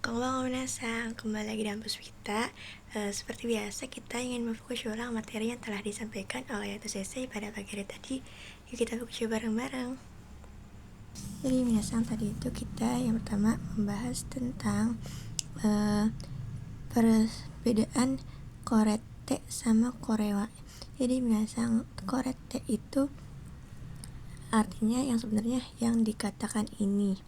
Konbanwa minasan, kembali lagi dalam Puspita. Seperti biasa kita ingin memfokus ulang materi yang telah disampaikan oleh Yaitu Sensei pada pagi hari tadi. Yuk kita fokus bareng-bareng. Jadi minasan, tadi itu kita yang pertama membahas tentang perbedaan korete sama korewa. Jadi minasan, korete itu artinya yang sebenarnya yang dikatakan ini.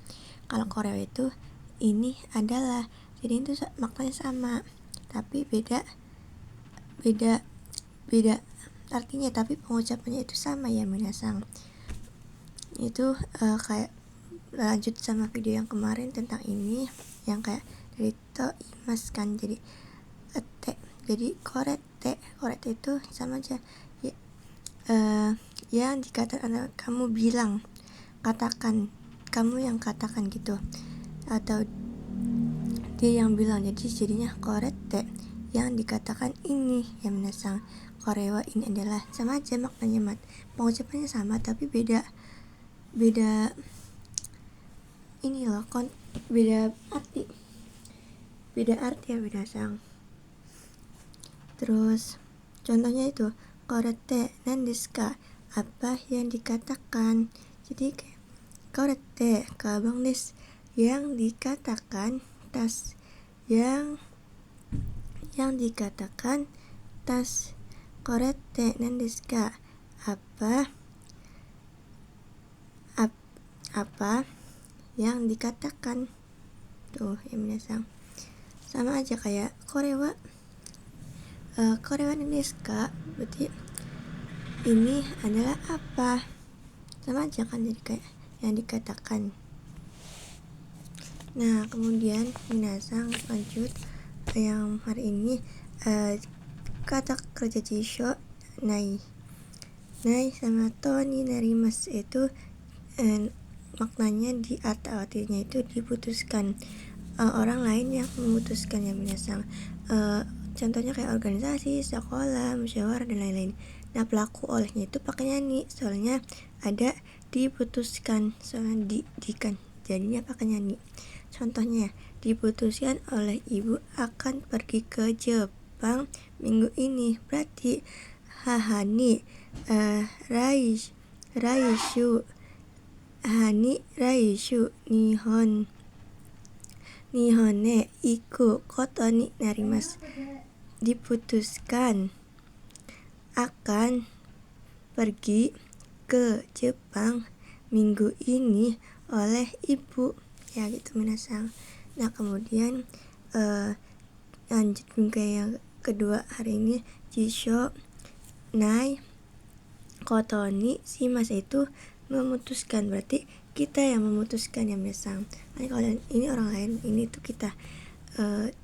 Kalau korewa itu ini adalah, jadi itu maknanya sama tapi beda artinya, tapi pengucapannya itu sama ya minasan. Itu kayak lanjut sama video yang kemarin tentang ini, yang kayak dari to imas kan, jadi ete, jadi korete itu sama aja ya, yang dikatakan kamu bilang, katakan, kamu yang katakan gitu, atau dia yang bilang, jadi jadinya korete yang dikatakan ini ya minasan. Korewa ini adalah sama aja maknanya, pengucapannya sama tapi beda ini loh, beda arti ya minasan. Terus contohnya itu korete nandeska, apa yang dikatakan. Jadi kayak korete kabang des, yang dikatakan, tas yang dikatakan, tas. Korete nandeska, apa yang dikatakan. Tuh ya minasan, sama aja kayak korewa nandeska, berarti ini adalah apa, sama aja kan, jadi kayak yang dikatakan. Nah kemudian minasan lanjut yang hari ini, kata kerja jisho nai sama toni narimas itu maknanya di atau artinya itu diputuskan, orang lain yang memutuskan ya minasan. Contohnya kayak organisasi, sekolah, musyawarah dan lain-lain. Nah pelaku olehnya itu pakainya ni, soalnya ada diputuskan, soalnya dikan, jadinya pakainya ni. Contohnya, diputuskan oleh ibu akan pergi ke Jepang minggu ini, berarti hahani raishu nihone iku koto ni narimasu, diputuskan akan pergi ke Jepang minggu ini oleh ibu ya gitu minasan. Nah kemudian lanjut ke yang kedua hari ini, jisho nai koto ni shimasu itu memutuskan, berarti kita yang memutuskan ya minasan. Nah, kalau ini orang lain, ini tuh kita.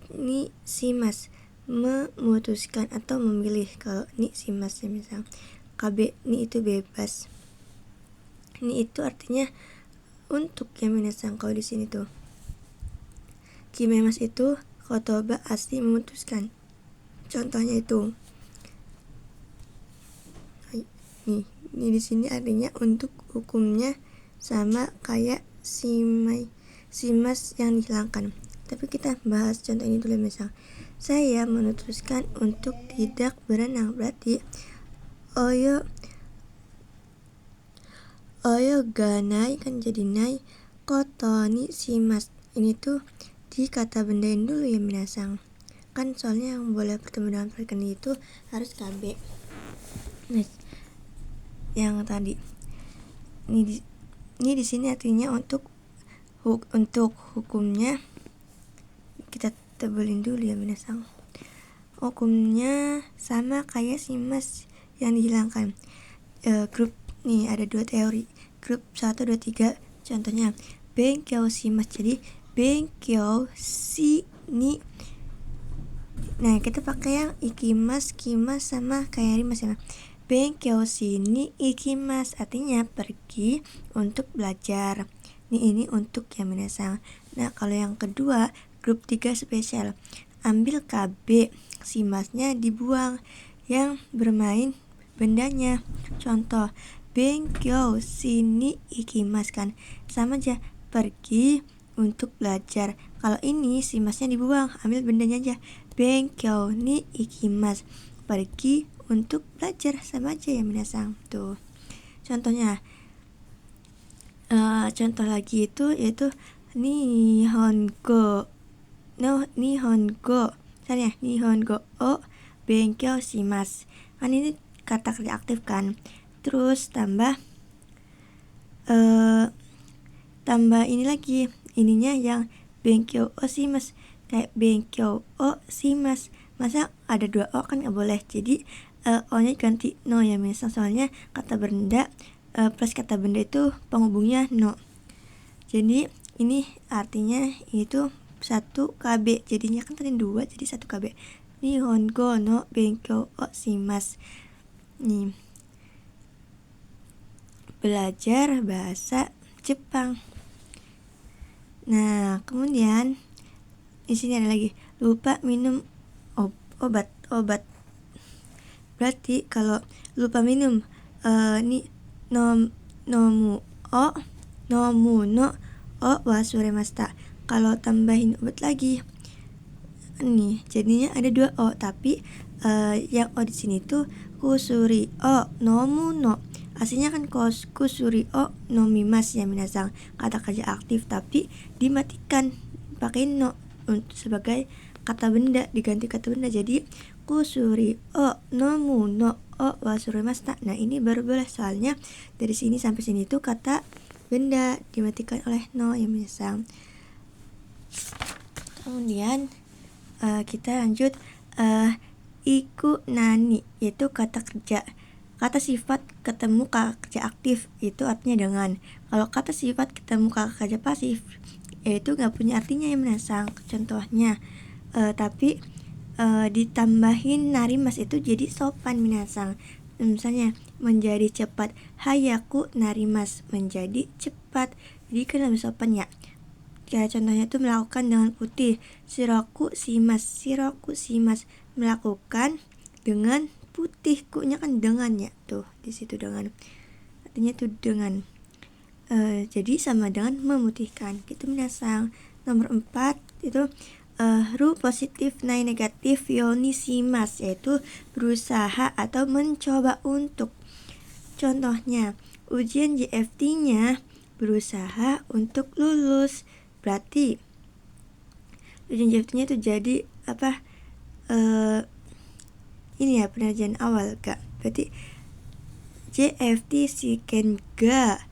Ni shimasu memutuskan atau memilih, kalau ni shimasu ya minasan. Kabe ni itu bebas, ni itu artinya untuk ya minasan. Kalau di sini tuh kimemas itu kotoba asli memutuskan, contohnya itu nih di sini artinya untuk, hukumnya sama kayak shimas yang dihilangkan. Tapi kita bahas contoh ini dulu. Misal saya memutuskan untuk tidak berenang, berarti oyo ga nai kan, jadi nai koto ni shimasu. Ini tuh di kata bendain dulu ya minasan, kan soalnya yang boleh bertemu dengan perkenaan itu harus KB. Nah yang tadi ini di sini artinya untuk hukumnya, kita tebelin dulu ya minasan. Hukumnya sama kayak shimas yang dihilangkan. Grup nih ada dua teori, grup 1, 2, 3. Contohnya benkyou shimasu, jadi benkyou shi ni. Nah kita pakai yang ikimas, kimas sama kayak rimas ya. Benkyou shi ni ikimas artinya pergi untuk belajar. Ini untuk ya minasan. Nah kalau yang kedua, grup 3 spesial, ambil KB, shimasnya dibuang, yang bermain bendanya. Contoh benkyou shi ni ikimas kan, sama aja pergi untuk belajar. Kalau ini si masnya dibuang, ambil bendanya aja. Benkyou ni ikimasu, pergi untuk belajar, sama aja ya minasang. Tuh contohnya. Contoh lagi itu yaitu Nihongo misalnya Nihongo o benkyou shimasu. Kan ini kata kerja aktif kan. Terus tambah ini lagi, ininya yang benkyou o shimasu, kayak benkyou o shimasu. Masa ada 2 o kan nggak boleh. Jadi o nya ganti no ya misal, soalnya kata benda plus kata benda itu penghubungnya no. Jadi ini artinya itu 1 KB, jadinya kan tadi 2 jadi 1 KB. Nihongo no benkyou o shimasu. Nih, belajar bahasa Jepang. Nah, kemudian di sini ada lagi, lupa minum obat. Berarti kalau lupa minum nomu no o wasuremashita. Kalau tambahin obat lagi nih, jadinya ada 2 o, tapi yang o di sini tuh kusuri o nomu no. Aslinya kan kusuri o nomimasu ya minasang, kata kerja aktif tapi dimatikan pakai no untuk sebagai kata benda, diganti kata benda jadi kusuri o nomu no o wasuremashita. Nah, ini baru boleh, soalnya dari sini sampai sini tuh kata benda dimatikan oleh no ya minasang. Kemudian kita lanjut iku nani, yaitu kata kerja. Kata sifat ketemu kata kerja aktif itu artinya dengan. Kalau kata sifat ketemu kata kerja pasif yaitu nggak punya artinya ya minasang. Contohnya tapi ditambahin narimas itu jadi sopan minasang. Misalnya menjadi cepat, hayaku narimas, menjadi cepat, jadi kan lebih sopan ya. Kayak contohnya tuh melakukan dengan putih, shiroku shimas, melakukan dengan putih, kunya kan dengan ya, tuh di situ dengan, artinya tuh dengan. Jadi sama dengan memutihkan gitu minasang. Nomor 4 itu ru positif nai negatif yoni shimas, yaitu berusaha atau mencoba untuk. Contohnya ujian JFT-nya berusaha untuk lulus, berarti ujian JFT-nya itu jadi apa, ini ya pengerjaan awal kak, berarti JFT shiken ga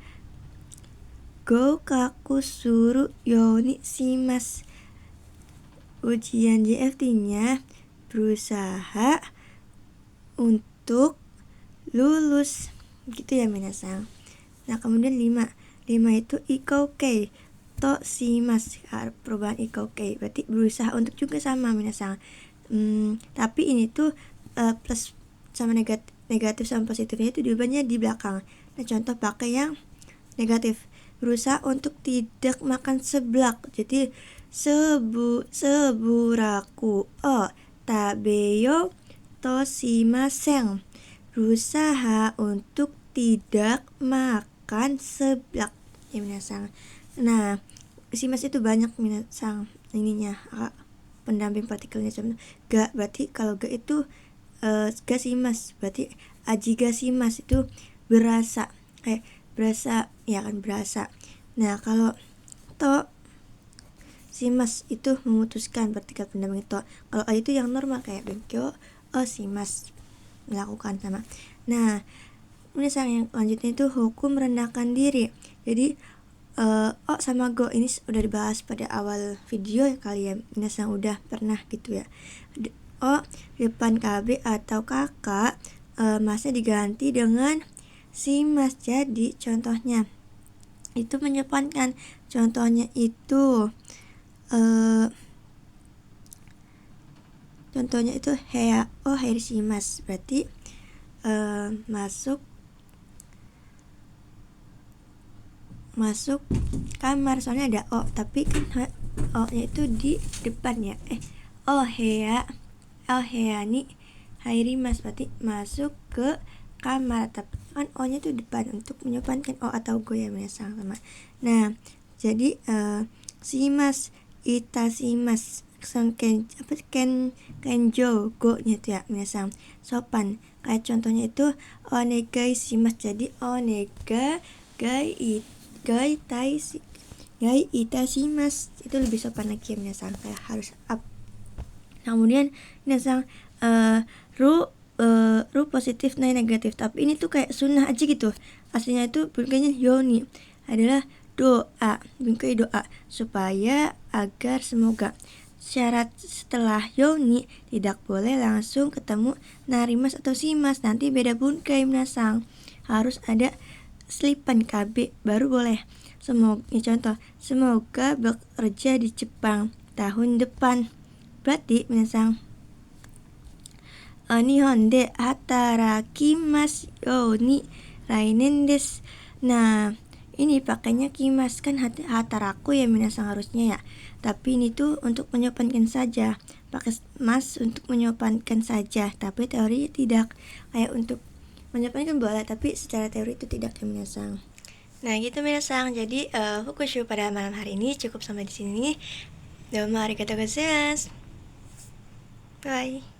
goukaku suru yoni shimasu. Ujian JFT-nya berusaha untuk lulus gitu ya minasang. Nah, kemudian 5 itu ikoukei to shimasu, perubahan ikoukei berarti berusaha untuk juga sama minasang. Tapi ini tuh plus sama negatif sama positifnya itu diubahnya di belakang. Nah, contoh pakai yang negatif, berusaha untuk tidak makan seblak, jadi seburaku o tabeyo to shimasen, berusaha untuk tidak makan seblak ya minasang. Nah, shimas itu banyak minasang ininya, pendamping partikelnya. Contoh ga, berarti kalau ga itu ga shimas, berarti aji ga shimas itu berasa, kayak berasa ya kan, berasa. Nah, kalau to shimas itu memutuskan, partikel pendamping to. Kalau a itu yang normal kayak benkyou o shimasu, melakukan sama. Nah, minasang yang lanjutnya itu hukum merendahkan diri. Jadi o sama go ini udah dibahas pada awal video ya kali ya, minasang udah pernah gitu ya. O depan KB atau kakak, masnya diganti dengan shimas. Jadi contohnya itu menyepankan. Contohnya itu hea o shimasu, berarti masuk kamar, soalnya ada o, tapi kan o nya itu di depan ya. O hea ni hairimasu, berarti masuk ke kamar, tapi kan o nya itu depan untuk menyepankan o atau go ya minasang sama. Nah, jadi shimas itashimasu. Kenjo go nya itu ya minasang sopan. Kayak contohnya itu onegai shimasu. Jadi gai itashimasu itu lebih sopan lagi ya minasang, kayak harus up. Kemudian minasang ru positif nai negatif, tapi ini tuh kayak sunnah aja gitu. Aslinya itu bungkainya yoni adalah doa, bungkai doa supaya agar semoga. Syarat setelah yoni tidak boleh langsung ketemu narimas atau shimas, nanti beda bungkai minasang. Harus ada selipan KB baru boleh. Semoga, contoh, semoga bekerja di Jepang tahun depan. Berarti minasang Nihon de hatarakimasu yo ni lainen desu. Nah, ini pakainya kimas kan hataraku ya minasang harusnya ya. Tapi ini tuh untuk menyopankan saja. Pakai mas untuk menyopankan saja, tapi teori tidak. Kayak untuk menyopankan boleh, tapi secara teori itu tidak ya minasang. Nah, gitu minasang. Jadi fukushu pada malam hari ini cukup sampai di sini. Domo arigatou gozaimasu. Bye.